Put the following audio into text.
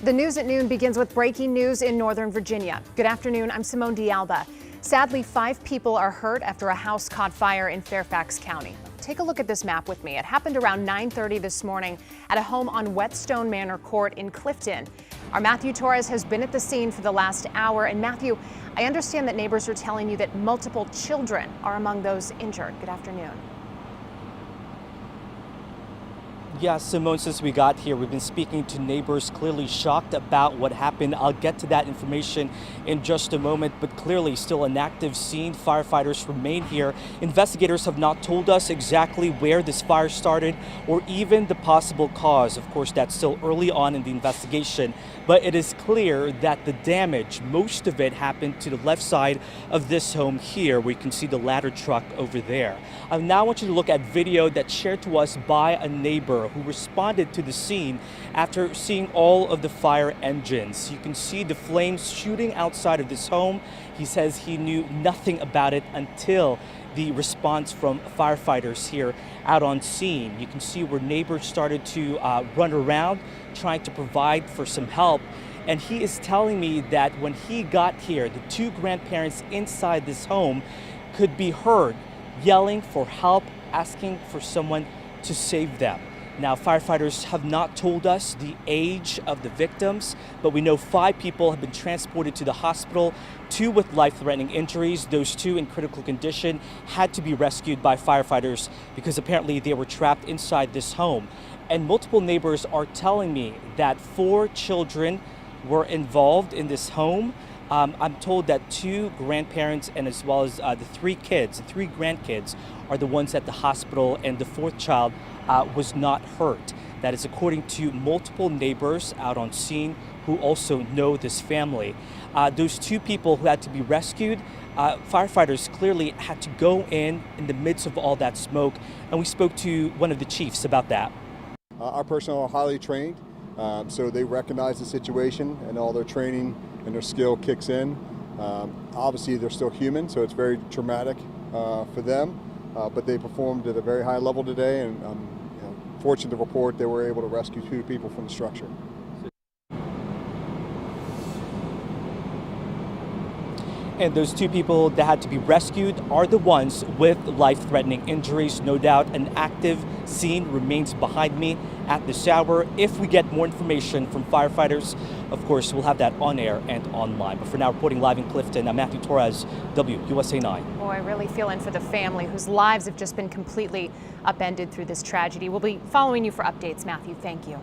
The news at noon begins with breaking news in Northern Virginia. Good afternoon, I'm Simone D'Alba. Sadly, 5 people are hurt after a house caught fire in Fairfax County. Take a look at this map with me. It happened around 9:30 this morning at a home on Whetstone Manor Court in Clifton. Our Matthew Torres has been at the scene for the last hour. And Matthew, I understand that neighbors are telling you that multiple children are among those injured. Good afternoon. Yeah, Simone, since we got here, we've been speaking to neighbors clearly shocked about what happened. I'll get to that information in just a moment, but clearly still an active scene. Firefighters remain here. Investigators have not told us exactly where this fire started or even the possible cause. Of course, that's still early on in the investigation, but it is clear that the damage, most of it happened to the left side of this home here, where you can see the ladder truck over there. I now want you to look at video that's shared to us by a neighbor who responded to the scene after seeing all of the fire engines. You can see the flames shooting outside of this home. He says he knew nothing about it until the response from firefighters here out on scene. You can see where neighbors started to run around trying to provide for some help. And he is telling me that when he got here, the 2 grandparents inside this home could be heard yelling for help, asking for someone to save them. Now, firefighters have not told us the age of the victims, but we know 5 people have been transported to the hospital, 2 with life-threatening injuries. Those 2 in critical condition had to be rescued by firefighters because apparently they were trapped inside this home. And multiple neighbors are telling me that 4 children were involved in this home. I'm told that 2 grandparents and as well as the 3 grandkids are the ones at the hospital, and the 4th child was not hurt. That is according to multiple neighbors out on scene who also know this family. Those 2 people who had to be rescued, firefighters clearly had to go in the midst of all that smoke, and we spoke to one of the chiefs about that. Our personnel are highly trained, so they recognize the situation and all their training and their skill kicks in. Obviously, they're still human, so it's very traumatic for them, but they performed at a very high level today, and I'm fortunate to report they were able to rescue 2 people from the structure. And those 2 people that had to be rescued are the ones with life-threatening injuries. No doubt an active scene remains behind me at this hour. If we get more information from firefighters, of course, we'll have that on air and online. But for now, reporting live in Clifton, I'm Matthew Torres, WUSA 9. Boy, really feeling for the family whose lives have just been completely upended through this tragedy. We'll be following you for updates, Matthew. Thank you.